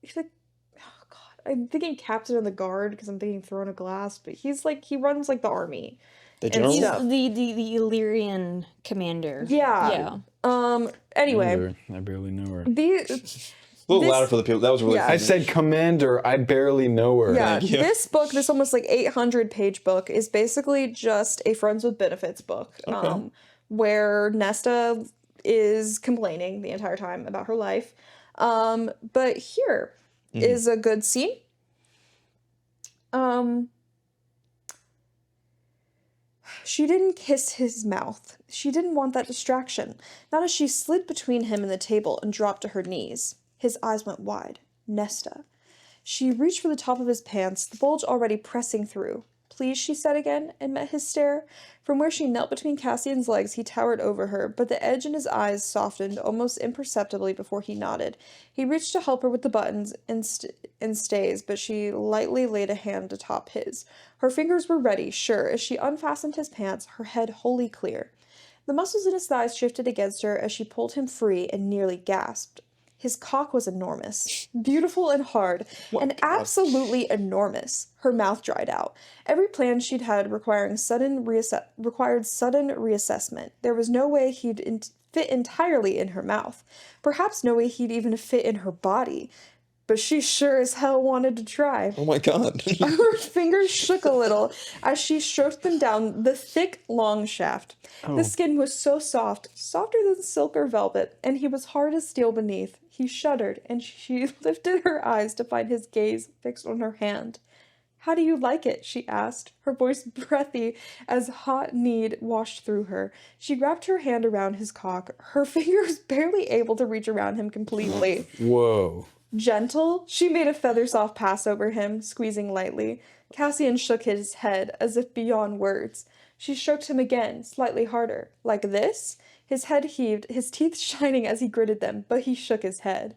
He's like, oh god, I'm thinking captain of the guard because I'm thinking throne of glass, but he's like, he runs like the army. The and general? He's stuff. the Illyrian commander. Yeah. Yeah. Anyway, I barely know her. A little this- louder for the people. That was really Yeah. I said commander, I barely know her. yeah, Thank you. this book, this almost like 800-page book, is basically just a friends with benefits book, where Nesta is complaining the entire time about her life. But here is a good scene. She didn't kiss his mouth. She didn't want that distraction. Not as she slid between him and the table and dropped to her knees. His eyes went wide. Nesta. She reached for the top of his pants, the bulge already pressing through. Please, she said again, and met his stare. From where she knelt between Cassian's legs, he towered over her, but the edge in his eyes softened almost imperceptibly before he nodded. He reached to help her with the buttons and stays, but she lightly laid a hand atop his. Her fingers were ready, sure, as she unfastened his pants, her head wholly clear. The muscles in his thighs shifted against her as she pulled him free and nearly gasped. His cock was enormous, beautiful and hard, and absolutely enormous. Her mouth dried out. Every plan she'd had required sudden reassessment. There was no way he'd fit entirely in her mouth. Perhaps no way he'd even fit in her body. But she sure as hell wanted to try. Oh my god. Her fingers shook a little as she stroked them down the thick, long shaft. The skin was so soft, softer than silk or velvet, and he was hard as steel beneath. He shuddered, and she lifted her eyes to find his gaze fixed on her hand. "How do you like it?" she asked, her voice breathy as hot need washed through her. She wrapped her hand around his cock, her fingers barely able to reach around him completely. Whoa. Gentle, she made a feather-soft pass over him, squeezing lightly. Cassian shook his head, as if beyond words. She stroked him again, slightly harder. Like this? His head heaved, his teeth shining as he gritted them, but he shook his head.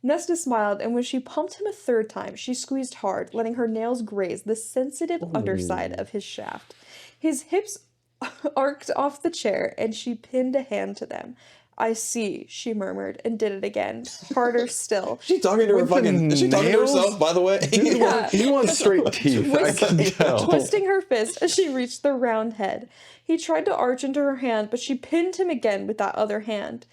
Nesta smiled, and when she pumped him a third time, she squeezed hard, letting her nails graze the sensitive underside of his shaft. His hips arced off the chair, and she pinned a hand to them. "I see," she murmured, and did it again, harder still. Is she talking to her fucking... Is she talking to nails? herself, by the way? Yeah. You want straight teeth, I can tell. Twisting her fist as she reached the round head. He tried to arch into her hand, but she pinned him again with that other hand.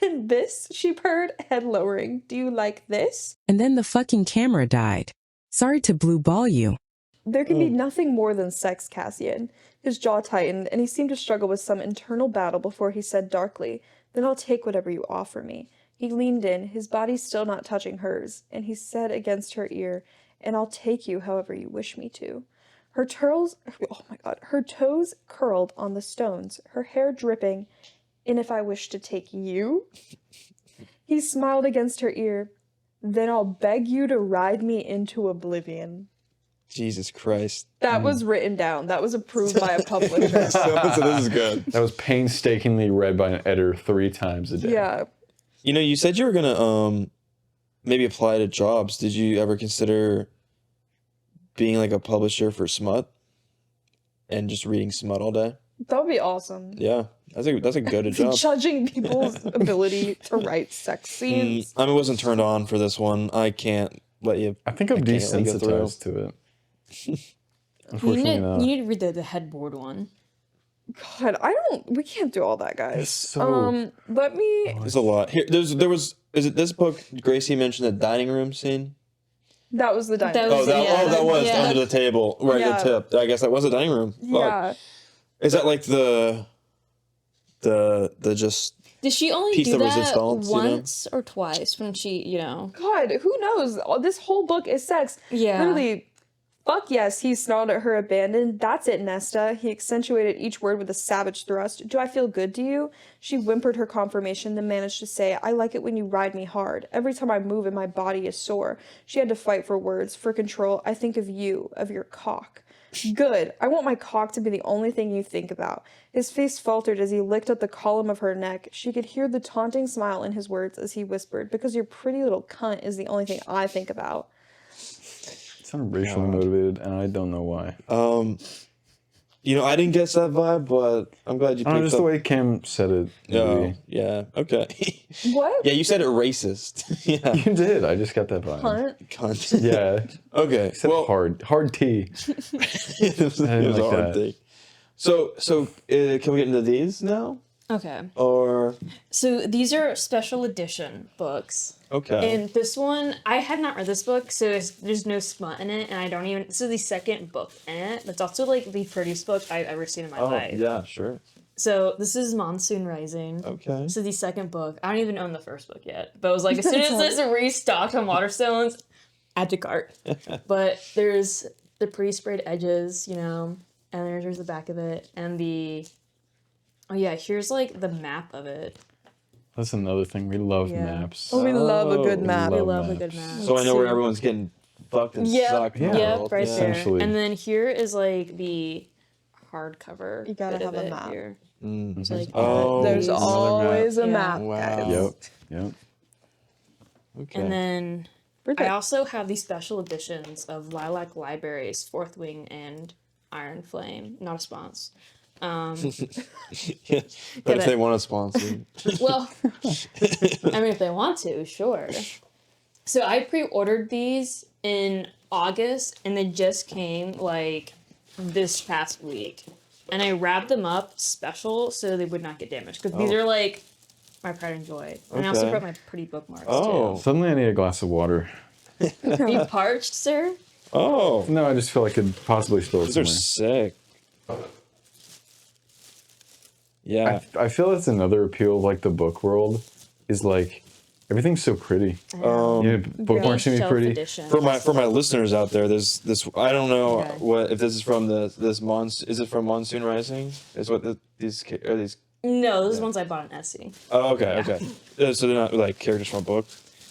"And this?" she purred, head lowering. "Do you like this?" And then the fucking camera died. Sorry to blue ball you. There can be nothing more than sex, Cassian. His jaw tightened, and he seemed to struggle with some internal battle before he said darkly, "Then I'll take whatever you offer me." He leaned in, his body still not touching hers, and he said against her ear, "And I'll take you however you wish me to." Her her toes curled on the stones, her hair dripping. "And if I wish to take you?" He smiled against her ear. "Then I'll beg you to ride me into oblivion." Jesus Christ. That was written down. That was approved by a publisher. So this is good. That was painstakingly read by an editor 3 times a day. Yeah. You know, you said you were gonna maybe apply to jobs. Did you ever consider being like a publisher for Smut and just reading Smut all day? That would be awesome. Yeah, that's a good job. Judging people's ability to write sex scenes. I wasn't turned on for this one. I can't let you. I think I'm can't let you go through. desensitized to it. You Unfortunately not. need to read the headboard one. God, we can't do all that, guys. It's so... Let me. There's a lot here. Is it this book? Gracie mentioned the dining room scene. That was the dining That room. was- That was yeah. under the table, right? Yeah. The tip. I guess that was a dining room. Fuck. Yeah. Is that like the just Did she only piece do that was that installed, you know? once or twice when she, God, who knows? This whole book is sex. Yeah. Literally, fuck yes, he snarled at her abandoned. "That's it, Nesta." He accentuated each word with a savage thrust. "Do I feel good to you?" She whimpered her confirmation, then managed to say, "I like it when you ride me hard. Every time I move and my body is sore." She had to fight for words, for control. "I think of you, of your cock." "Good. I want my cock to be the only thing you think about." His face faltered as he licked up the column of her neck. She could hear the taunting smile in his words as he whispered, "Because your pretty little cunt is the only thing I think about." It's not racially motivated, and I don't know why. I didn't get that vibe, but I'm glad you I don't know, picked just up. the way Kim said it. Oh, maybe. yeah. Okay. What? Yeah, you said it racist. Yeah. You did. I just got that vibe. Cunt? Cunt. Yeah. Okay. Except hard T. it was I didn't a like hard that. thing. So can we get into these now? Okay. Or So these are special edition books. okay. And this one, I had not read this book, so there's no smut in it, and I don't even. This is the second book in it. That's also like the prettiest book I've ever seen in my life. Yeah, sure. So this is Monsoon Rising. Okay. This is the second book. I don't even own the first book yet, but it was like as soon as this restocked on Waterstones, add to cart. But there's the pre-sprayed edges, and there's the back of it, and oh yeah, here's like the map of it. That's another thing. We love Yeah. maps. Oh, we love a good we map. We love love a maps. good map. So I know where everyone's getting fucked and Yep. sucked. in the Yep, world. right Yeah. there. Essentially. And then here is like the hardcover. You gotta bit of have a it map. here. Mm. It's like Oh, There's these. always a Yeah. map, Wow. guys. Yep. Yep. Okay. And then Birthday. I also have these special editions of Lilac Libraries, Fourth Wing, and Iron Flame. Not a sponsor. But if Get they it. want to sponsor, Well, I mean, if they want to, sure. So I pre-ordered these in August, and they just came like this past week. And I wrapped them up special so they would not get damaged because these are like my pride and joy. And I also Okay. brought my pretty bookmarks Oh. Suddenly I need a glass of water. too. Are you parched, sir? oh, No, I just feel like I could possibly spill it these are somewhere. sick. Yeah. I feel that's another appeal of like the book world is like everything's so pretty. Bookmarks can be Shelf pretty. edition. For my listeners out there, there's this. I don't know Okay. what if this is from this monsoon. Is it from Monsoon Rising? Is what these are these? No, those ones I bought in Etsy. Oh, okay, okay. So they're not like characters from a book.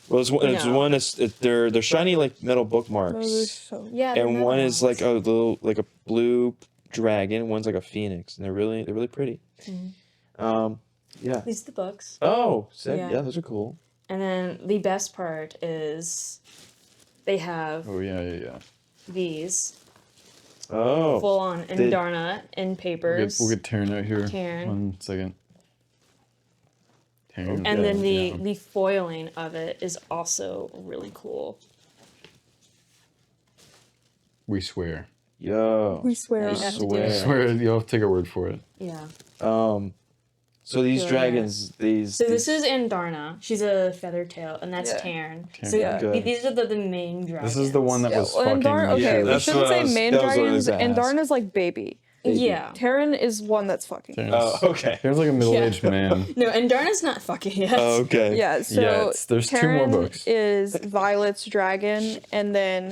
Well, it's No. one. They're shiny like metal bookmarks, Yeah, they're and metal one is ones. like a little like a blue dragon. One's like a phoenix, and they're really pretty. Yeah. These are the books. Oh, sick. Yeah. Yeah, those are cool. And then the best part is they have Oh yeah. these Oh. full on Indarna in papers. We'll get Taryn out here. Taryn. 1 second. Taryn. And then yeah. the foiling of it is also really cool. We swear. Yo. We swear. I have to do swear. it. Swear you'll have to take our word for it. Yeah. So these Yeah. dragons, these. So this is Indarna. She's a feather tail, and that's Yeah. Taryn. Taryn, So good. these are the main dragons. This is the one that was Well, fucking. Indarn, okay, Yeah, we that's shouldn't what I say was- main that was what I dragons. was gonna ask. Indarn is like baby. Yeah. Taryn is one that's fucking. Taryn's, Oh, okay. Taryn's like a middle-aged man. No, Indarna's not fucking yet. Oh, okay. Yeah, so Yes, there's two more Taryn books. is Violet's dragon, and then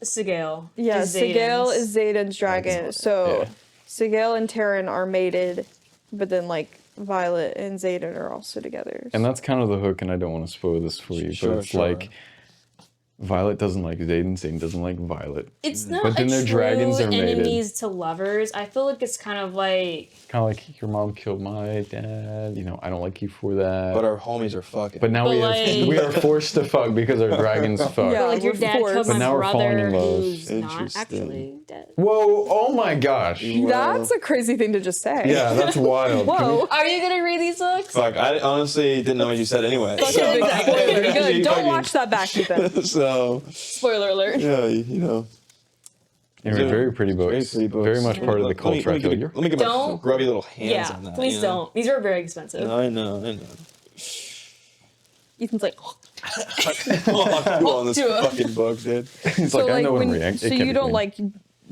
Sigale. yeah, is Sigale Xaden's. is Xaden's dragon. So Yeah. Sigale and Taryn are mated, but then like Violet and Xaden are also together. And that's kind of the hook, and I don't want to spoil this for you, Sure, but it's sure. like Violet doesn't like Xaden, Xaden doesn't like Violet. It's not But then a their true dragons are mated. enemies to lovers. I feel like it's kind of like Kind of like your mom killed my dad. You know, I don't like you for that. But our homies are fucking. But now But we like- we are forced to fuck because our dragons fuck. Yeah. like your we're dad forced. killed But my now we're falling brother in love. who's not Interesting. actually dead. Whoa! Oh my gosh! That's a crazy thing to just say. Yeah, that's wild. Can we- Whoa. Are you gonna read these books? Fuck, I honestly didn't know what you said anyway. Fucking big spoiler. You're Actually, good. Don't fucking- watch that back, Ethan. So, Spoiler alert. yeah, you know. Anyway, very pretty books. Very pretty books. Very much part of the culture. I feel Let like. me get my Don't- grubby little hands Yeah, on that. please you know? don't. These are very expensive. I know. Ethan's like, on this To it. fucking book, dude. He's so like, I like know what when, I'm reading. so you don't like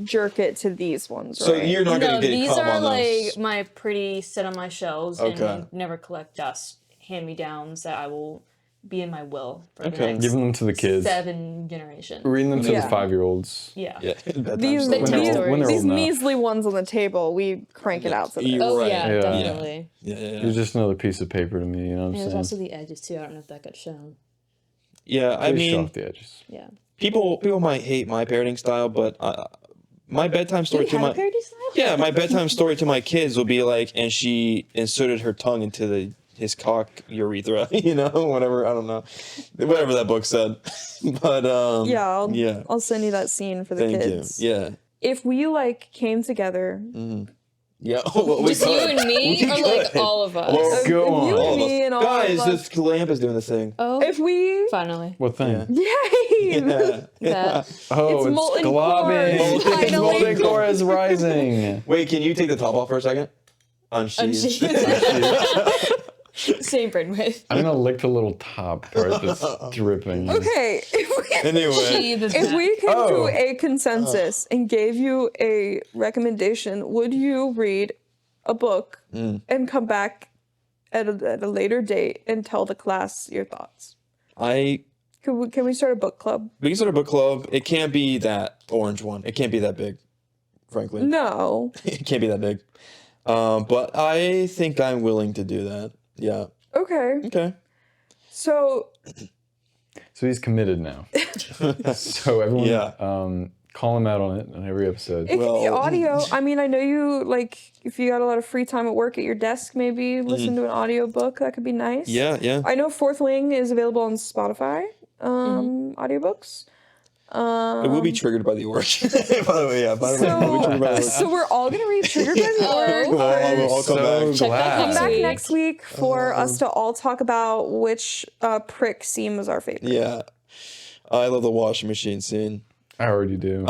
jerk it to these ones, right? So you're not No, gonna get these cum are on like those. my pretty sit on my shelves Okay. and never collect dust hand-me-downs that I will be in my will for the Okay. next Giving them to the kids. 7 generations. Reading them to Yeah. the 5-year-olds. Yeah. Yeah, bedtime These story. Bedtime these, stories. When they're these old enough. measly ones on the table, we crank it out to You're them. Oh right. yeah, Yeah. definitely. You're just another piece of paper to me. You know what I'm And there's saying? also the edges too. I don't know if that got shown. Yeah, I Just mean, off the edges. Yeah. people might hate my parenting style, but my bedtime story Do to you have my a parody style? yeah, my bedtime story to my kids will be like, and she inserted her tongue into his cock urethra, you know, whatever. I don't know, whatever that book said. But Yeah, yeah. I'll send you that scene for the Thank kids. you. Yeah, If we like came together, yeah. Well, we Just you could. and me, We or like could. all of us? Well, if go you on. and me and all Guys, of us, this lamp is doing the thing. Oh, if we, finally. What thing? yay! Yeah. That. Oh, It's it's, molten globbing. core, It's finally. molten core is rising. Wait, can you take the top off for a second? Unsheathed. Same brainwave. I'm gonna lick the little top part that's dripping. Okay, if Anyway, if we came Oh. to a consensus and gave you a recommendation, would you read a book and come back at a later date and tell the class your thoughts? Can we start a book club? we can start a book club. It can't be that orange one. It can't be that big, frankly. No. It can't be that big. But I think I'm willing to do that. Yeah. Okay. Okay. So So he's committed now. So everyone, Yeah. call him out on it on every episode. It could be Well- audio. I mean, I know you like if you got a lot of free time at work at your desk, maybe listen to an audio book. That could be nice. Yeah. I know Fourth Wing is available on Spotify audiobooks. It will be triggered by the orc. By the way, yeah. By the way, it will be triggered by the orc. So we're all gonna read Triggered by the Orc. Well, I'll come back. So Check that Come next back week. next week for us to all talk about which prick scene was our favorite. Yeah. I love the washing machine scene. I already do.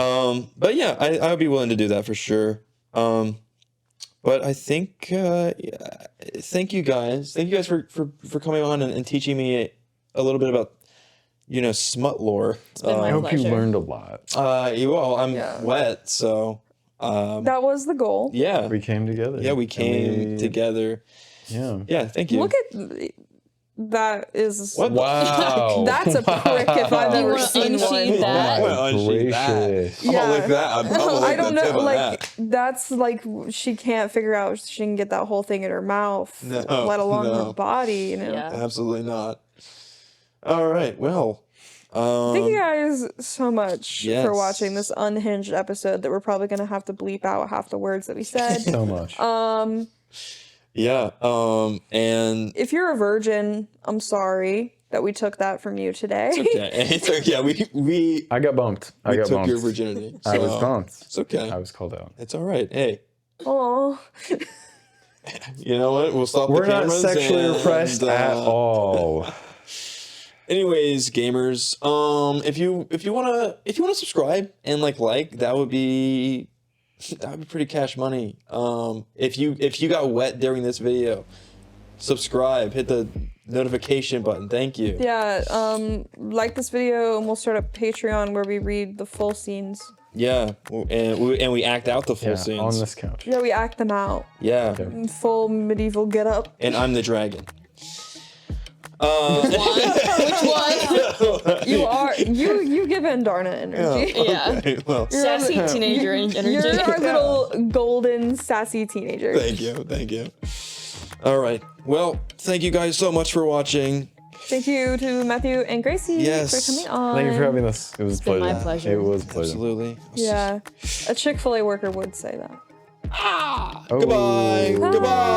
But yeah, I would be willing to do that for sure. But I think thank you guys for coming on and teaching me a little bit about smut lore. been my I hope you pleasure. learned a lot. I'm wet, so That was the goal. yeah, We came together. yeah, we came together. Yeah. Yeah, thank you. Look at that is What? Wow. that's a prick if I've You ever wanna seen unsheathe one. that? I'm gonna unsheath that. Gracious. I'm gonna lick that. I'm gonna lick I don't the tip know, of like that. that's like she can't figure out if she can get that whole thing in her mouth, No, let alone no. her body. Yeah. Absolutely not. All right. Well, Thank you guys so much Yes. for watching this unhinged episode that we're probably gonna have to bleep out half the words that we said. So much. yeah. And If you're a virgin, I'm sorry that we took that from you today. okay. It's okay. Yeah, we I got bumped. I got took bumped. your virginity. I was so bumped. It's okay. I was called out. It's all right. Hey, Oh, you know what? We'll stop We're the not cameras. sexually and, repressed at all. Anyways, gamers, if you wanna subscribe and like that would be pretty cash money. If you got wet during this video, subscribe, hit the notification button. Thank you. yeah. Like this video, and we'll start a Patreon where we read the full scenes. Yeah, and we act out the full Yeah, scenes. on this couch. Yeah, we act them out Yeah, in full medieval getup. and I'm the dragon. Which one? You are you give Andarna energy. Yeah. Okay, well, Sassy teenager energy. You're our little golden sassy teenager. thank you. All right. Well, thank you guys so much for watching. Thank you to Matthew and Gracie Yes. for coming on. Thank you for having us. It was a been pleasure. my pleasure. It was a pleasure. Absolutely. Yeah, a Chick-fil-A worker would say that. Oh. Goodbye. Goodbye.